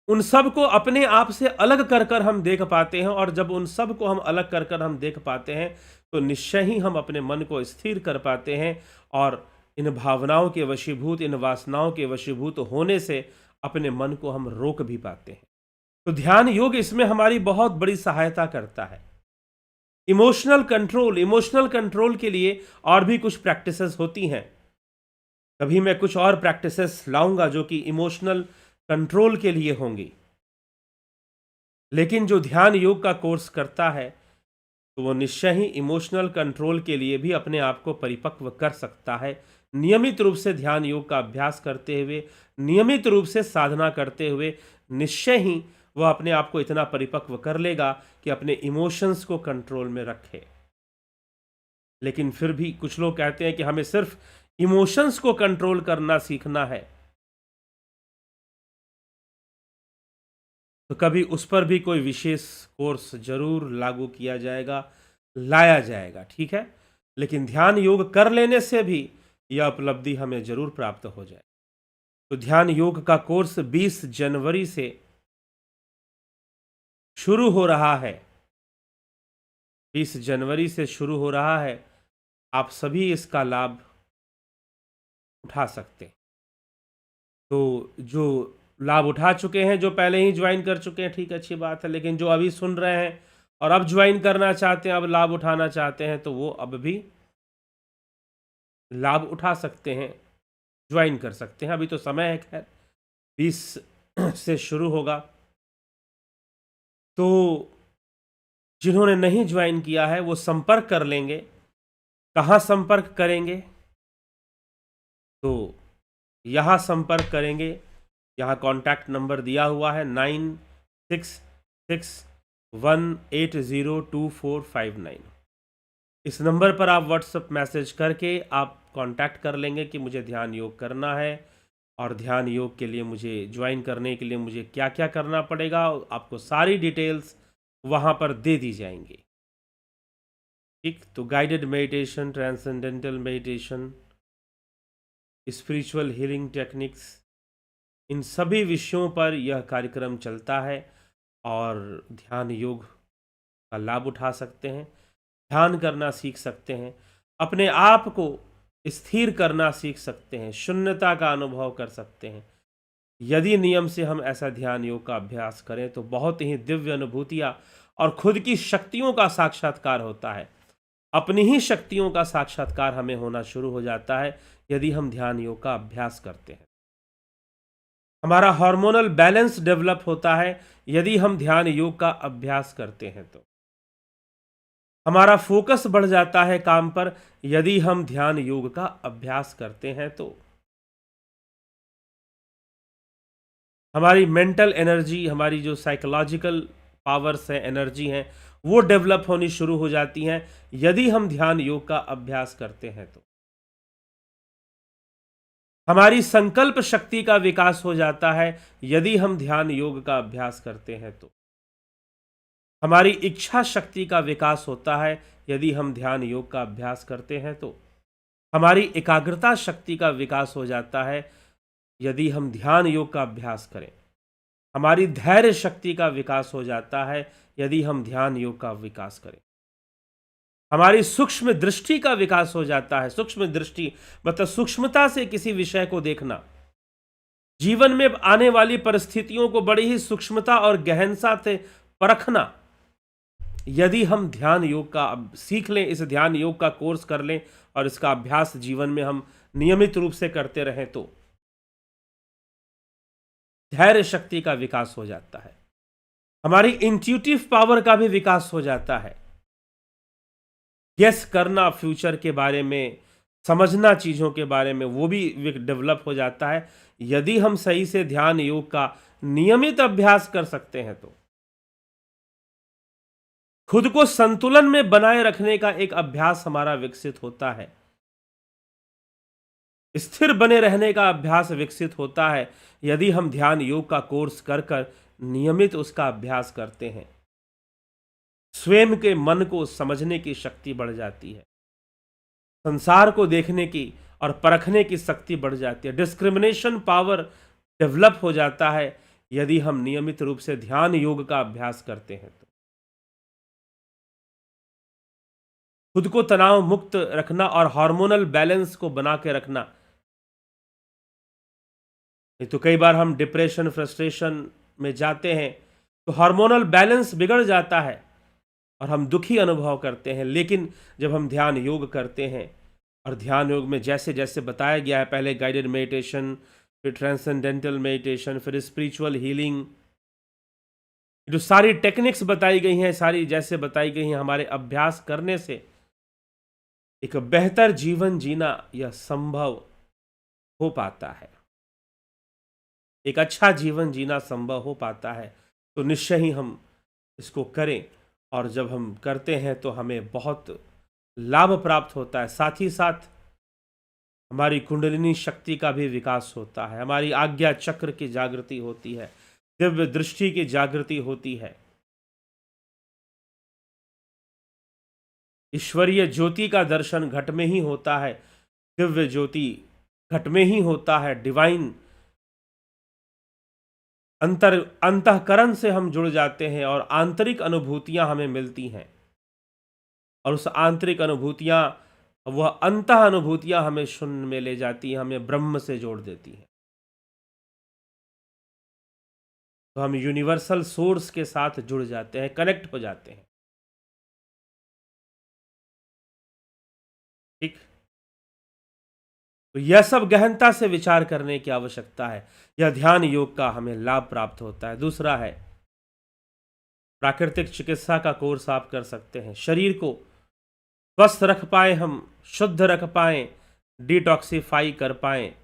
उन सब को अपने आप से अलग कर कर हम देख पाते हैं। और जब उन सब को हम अलग कर कर हम देख पाते हैं तो निश्चय ही हम अपने मन को स्थिर कर पाते हैं और इन भावनाओं के वशीभूत, इन वासनाओं के वशीभूत होने से अपने मन को हम रोक भी पाते हैं। तो ध्यान योग इसमें हमारी बहुत बड़ी सहायता करता है। इमोशनल कंट्रोल के लिए और भी कुछ प्रैक्टिसेस होती हैं। कभी मैं कुछ और प्रैक्टिसेस लाऊंगा जो कि इमोशनल कंट्रोल के लिए होंगी। लेकिन जो ध्यान योग का कोर्स करता है तो वो निश्चय ही इमोशनल कंट्रोल के लिए भी अपने आप को परिपक्व कर सकता है। नियमित रूप से ध्यान योग का अभ्यास करते हुए, नियमित रूप से साधना करते हुए निश्चय ही वह अपने आप को इतना परिपक्व कर लेगा कि अपने इमोशंस को कंट्रोल में रखे। लेकिन फिर भी कुछ लोग कहते हैं कि हमें सिर्फ इमोशंस को कंट्रोल करना सीखना है, तो कभी उस पर भी कोई विशेष कोर्स जरूर लागू किया जाएगा, लाया जाएगा, ठीक है। लेकिन ध्यान योग कर लेने से भी यह उपलब्धि हमें जरूर प्राप्त हो जाए। तो ध्यान योग का कोर्स 20 जनवरी से शुरू हो रहा है। 20 जनवरी से शुरू हो रहा है। आप सभी इसका लाभ उठा सकते हैं। तो जो लाभ उठा चुके हैं, जो पहले ही ज्वाइन कर चुके हैं, ठीक, अच्छी बात है। लेकिन जो अभी सुन रहे हैं और अब ज्वाइन करना चाहते हैं, अब लाभ उठाना चाहते हैं, तो वो अब भी लाभ उठा सकते हैं, ज्वाइन कर सकते हैं। अभी तो समय है, खैर 20 से शुरू होगा। तो जिन्होंने नहीं ज्वाइन किया है वो संपर्क कर लेंगे। कहाँ संपर्क करेंगे? तो यहाँ संपर्क करेंगे। यहाँ कॉन्टैक्ट नंबर दिया हुआ है 9661802459। इस नंबर पर आप व्हाट्सएप मैसेज करके आप कांटेक्ट कर लेंगे कि मुझे ध्यान योग करना है और ध्यान योग के लिए मुझे ज्वाइन करने के लिए मुझे क्या क्या करना पड़ेगा। आपको सारी डिटेल्स वहाँ पर दे दी जाएंगी, ठीक। तो guided meditation, transcendental meditation, spiritual healing techniques, इन सभी विषयों पर यह कार्यक्रम चलता है और ध्यान योग का लाभ उठा सकते हैं, ध्यान करना सीख सकते हैं, अपने आप को स्थिर करना सीख सकते हैं, शून्यता का अनुभव कर सकते हैं। यदि नियम से हम ऐसा ध्यान योग का अभ्यास करें तो बहुत ही दिव्य अनुभूतियां और खुद की शक्तियों का साक्षात्कार होता है। अपनी ही शक्तियों का साक्षात्कार हमें होना शुरू हो जाता है यदि हम ध्यान योग का अभ्यास करते हैं। हमारा हार्मोनल बैलेंस डेवलप होता है यदि हम ध्यान योग का अभ्यास करते हैं। तो हमारा फोकस बढ़ जाता है काम पर यदि हम ध्यान योग का अभ्यास करते हैं। तो हमारी मेंटल एनर्जी, हमारी जो साइकोलॉजिकल पावर्स हैं, एनर्जी हैं, वो डेवलप होनी शुरू हो जाती हैं यदि हम ध्यान योग का अभ्यास करते हैं। तो हमारी संकल्प शक्ति का विकास हो जाता है यदि हम ध्यान योग का अभ्यास करते हैं। तो हमारी इच्छा शक्ति का विकास होता है यदि हम ध्यान योग का अभ्यास करते हैं। तो हमारी एकाग्रता शक्ति का विकास हो जाता है यदि हम ध्यान योग का अभ्यास करें। हमारी धैर्य शक्ति का विकास हो जाता है यदि हम ध्यान योग का विकास करें। हमारी सूक्ष्म दृष्टि का विकास हो जाता है। सूक्ष्म दृष्टि मतलब सूक्ष्मता से किसी विषय को देखना, जीवन में आने वाली परिस्थितियों को बड़ी ही सूक्ष्मता और गहनता से परखना। यदि हम ध्यान योग का सीख लें, इस ध्यान योग का कोर्स कर लें और इसका अभ्यास जीवन में हम नियमित रूप से करते रहें, तो धैर्य शक्ति का विकास हो जाता है। हमारी इंट्यूटिव पावर का भी विकास हो जाता है। गेस करना फ्यूचर के बारे में, समझना चीजों के बारे में, वो भी डेवलप हो जाता है यदि हम सही से ध्यान योग का नियमित अभ्यास कर सकते हैं। तो खुद को संतुलन में बनाए रखने का एक अभ्यास हमारा विकसित होता है। स्थिर बने रहने का अभ्यास विकसित होता है यदि हम ध्यान योग का कोर्स कर कर नियमित उसका अभ्यास करते हैं। स्वयं के मन को समझने की शक्ति बढ़ जाती है। संसार को देखने की और परखने की शक्ति बढ़ जाती है। डिस्क्रिमिनेशन पावर डेवलप हो जाता है यदि हम नियमित रूप से ध्यान योग का अभ्यास करते हैं। तो खुद को तनाव मुक्त रखना और हार्मोनल बैलेंस को बना के रखना। तो कई बार हम डिप्रेशन, फ्रस्ट्रेशन में जाते हैं तो हार्मोनल बैलेंस बिगड़ जाता है और हम दुखी अनुभव करते हैं। लेकिन जब हम ध्यान योग करते हैं और ध्यान योग में जैसे जैसे बताया गया है, पहले गाइडेड मेडिटेशन, फिर ट्रांसेंडेंटल मेडिटेशन, फिर स्पिरिचुअल हीलिंग, जो सारी टेक्निक्स बताई गई हैं, सारी जैसे बताई गई हैं, हमारे अभ्यास करने से एक बेहतर जीवन जीना यह संभव हो पाता है। एक अच्छा जीवन जीना संभव हो पाता है तो निश्चय ही हम इसको करें, और जब हम करते हैं तो हमें बहुत लाभ प्राप्त होता है। साथ ही साथ हमारी कुंडलिनी शक्ति का भी विकास होता है, हमारी आज्ञा चक्र की जागृति होती है, दिव्य दृष्टि की जागृति होती है, ईश्वरीय ज्योति का दर्शन घट में ही होता है, दिव्य ज्योति घट में ही होता है। डिवाइन अंतःकरण से हम जुड़ जाते हैं और आंतरिक अनुभूतियां हमें मिलती हैं, और उस आंतरिक अनुभूतियां, वह अंतः अनुभूतियां हमें शून्य में ले जाती हैं, हमें ब्रह्म से जोड़ देती हैं। तो हम यूनिवर्सल सोर्स के साथ जुड़ जाते हैं, कनेक्ट हो जाते हैं। ठीक। तो यह सब गहनता से विचार करने की आवश्यकता है। यह ध्यान योग का हमें लाभ प्राप्त होता है। दूसरा है, प्राकृतिक चिकित्सा का कोर्स आप कर सकते हैं। शरीर को स्वस्थ रख पाए, हम शुद्ध रख पाए, डिटॉक्सिफाई कर पाए।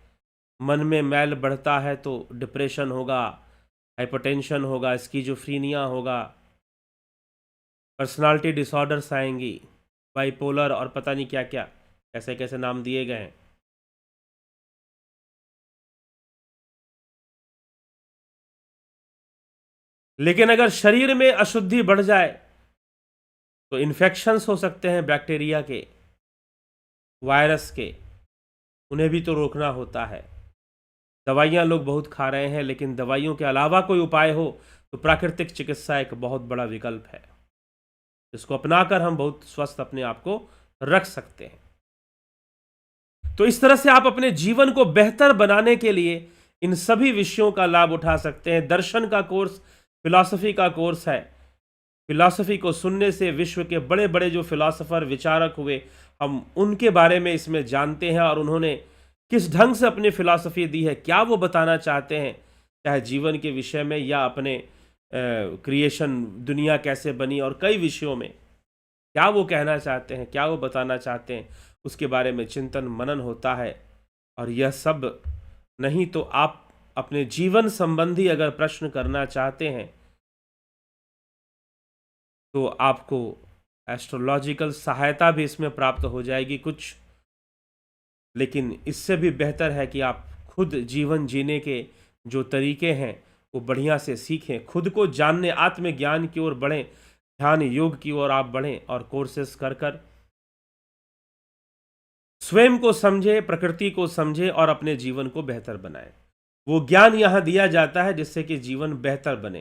मन में मैल बढ़ता है तो डिप्रेशन होगा, हाइपरटेंशन होगा, स्किज़ोफ्रीनिया होगा, पर्सनालिटी डिसऑर्डर्स आएंगी, बाइपोलर और पता नहीं क्या क्या, कैसे कैसे नाम दिए गए हैं। लेकिन अगर शरीर में अशुद्धि बढ़ जाए तो इन्फेक्शंस हो सकते हैं, बैक्टीरिया के, वायरस के, उन्हें भी तो रोकना होता है। दवाइयाँ लोग बहुत खा रहे हैं, लेकिन दवाइयों के अलावा कोई उपाय हो तो प्राकृतिक चिकित्सा एक बहुत बड़ा विकल्प है, जिसको अपनाकर हम बहुत स्वस्थ अपने आप को रख सकते हैं। तो इस तरह से आप अपने जीवन को बेहतर बनाने के लिए इन सभी विषयों का लाभ उठा सकते हैं। दर्शन का कोर्स, फिलॉसफी का कोर्स है। फिलॉसफी को सुनने से विश्व के बड़े बड़े जो फिलॉसफर, विचारक हुए, हम उनके बारे में इसमें जानते हैं, और उन्होंने किस ढंग से अपनी फिलॉसफी दी है, क्या वो बताना चाहते हैं, चाहे जीवन के विषय में या अपने क्रिएशन, दुनिया कैसे बनी, और कई विषयों में क्या वो कहना चाहते हैं, क्या वो बताना चाहते हैं, उसके बारे में चिंतन मनन होता है। और यह सब नहीं तो आप अपने जीवन संबंधी अगर प्रश्न करना चाहते हैं तो आपको एस्ट्रोलॉजिकल सहायता भी इसमें प्राप्त हो जाएगी कुछ। लेकिन इससे भी बेहतर है कि आप खुद जीवन जीने के जो तरीके हैं वो बढ़िया से सीखें, खुद को जानने, आत्मज्ञान की ओर बढ़ें, ध्यान योग की ओर आप बढ़ें, और कोर्सेस कर कर स्वयं को समझे, प्रकृति को समझे और अपने जीवन को बेहतर बनाए। वो ज्ञान यहाँ दिया जाता है जिससे कि जीवन बेहतर बने।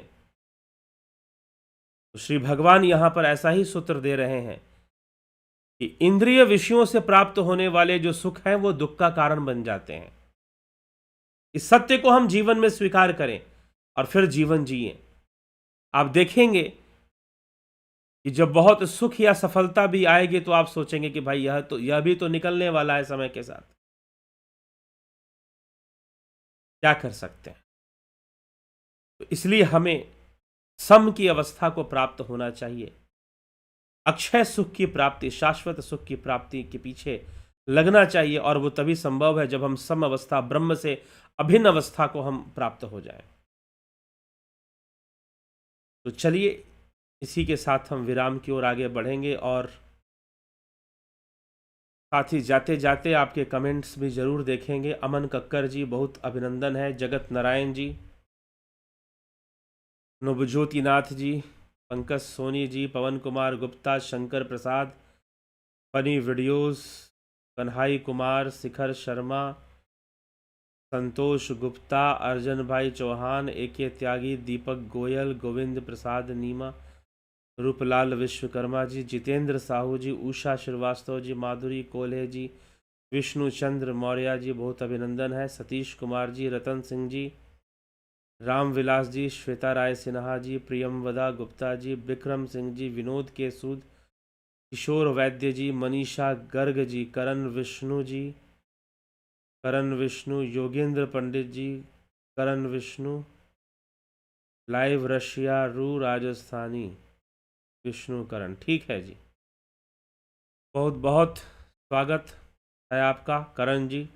तो श्री भगवान यहाँ पर ऐसा ही सूत्र दे रहे हैं कि इंद्रिय विषयों से प्राप्त होने वाले जो सुख हैं वो दुख का कारण बन जाते हैं। इस सत्य को हम जीवन में स्वीकार करें और फिर जीवन जिए। आप देखेंगे कि जब बहुत सुख या सफलता भी आएगी तो आप सोचेंगे कि भाई यह भी तो निकलने वाला है समय के साथ, क्या कर सकते हैं। तो इसलिए हमें सम की अवस्था को प्राप्त होना चाहिए। अक्षय सुख की प्राप्ति, शाश्वत सुख की प्राप्ति के पीछे लगना चाहिए, और वो तभी संभव है जब हम सम अवस्था, ब्रह्म से अभिन्न अवस्था को हम प्राप्त हो जाएं। तो चलिए, इसी के साथ हम विराम की ओर आगे बढ़ेंगे, और साथ ही जाते जाते आपके कमेंट्स भी जरूर देखेंगे। अमन कक्कर जी, बहुत अभिनंदन है। जगत नारायण जी, नवज्योतिनाथ जी, पंकज सोनी जी, पवन कुमार गुप्ता, शंकर प्रसाद, फनी वीडियोस, कन्हाई कुमार, शिखर शर्मा, संतोष गुप्ता, अर्जन भाई चौहान, AK त्यागी, दीपक गोयल, गोविंद प्रसाद नीमा, रूपलाल विश्वकर्मा जी, जितेंद्र साहू जी, उषा श्रीवास्तव जी, माधुरी कोल्हे जी, विष्णु चंद्र मौर्य जी, बहुत अभिनंदन है। सतीश कुमार जी, रतन सिंह जी, रामविलास जी, श्वेता राय सिन्हा जी, प्रियमवदा गुप्ता जी, विक्रम सिंह जी, विनोद के सूद, किशोर वैद्य जी, मनीषा गर्ग जी, करण विष्णु, योगेंद्र पंडित जी, करण विष्णु, लाइव रशिया, राजस्थानी, विष्णुकरण। ठीक है जी, बहुत बहुत स्वागत है आपका करण जी।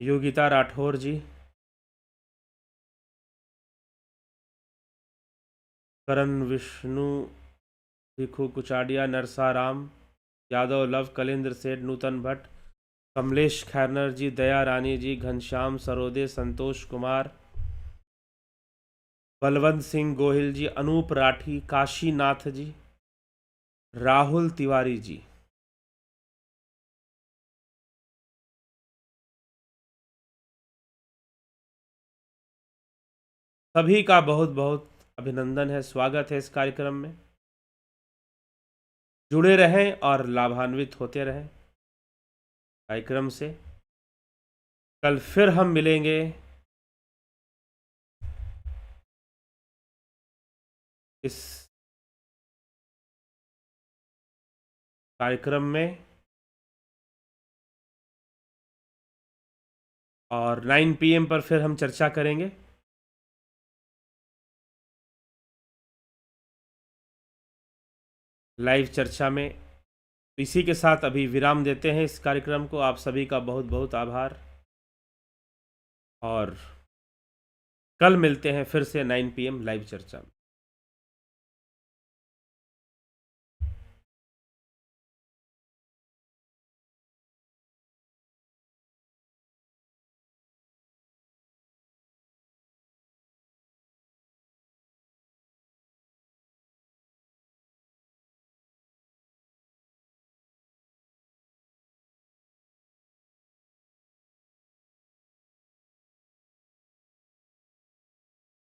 योगिता राठौर जी, करण विष्णु, भिखू कुचाडिया, नरसाराम यादव, लव, कलेंद्र सेठ, नूतन भट्ट, कमलेश खैरनर जी, दया रानी जी, घनश्याम सरोदे, संतोष कुमार, बलवंत सिंह गोहिल जी, अनूप राठी, काशीनाथ जी, राहुल तिवारी जी। सभी का बहुत बहुत अभिनंदन है, स्वागत है इस कार्यक्रम में। जुड़े रहें और लाभान्वित होते रहें कार्यक्रम से। कल फिर हम मिलेंगे इस कार्यक्रम में और 9 PM पर फिर हम चर्चा करेंगे। लाइव चर्चा में। इसी के साथ अभी विराम देते हैं इस कार्यक्रम को। आप सभी का बहुत बहुत आभार और कल मिलते हैं फिर से 9 PM लाइव चर्चा में।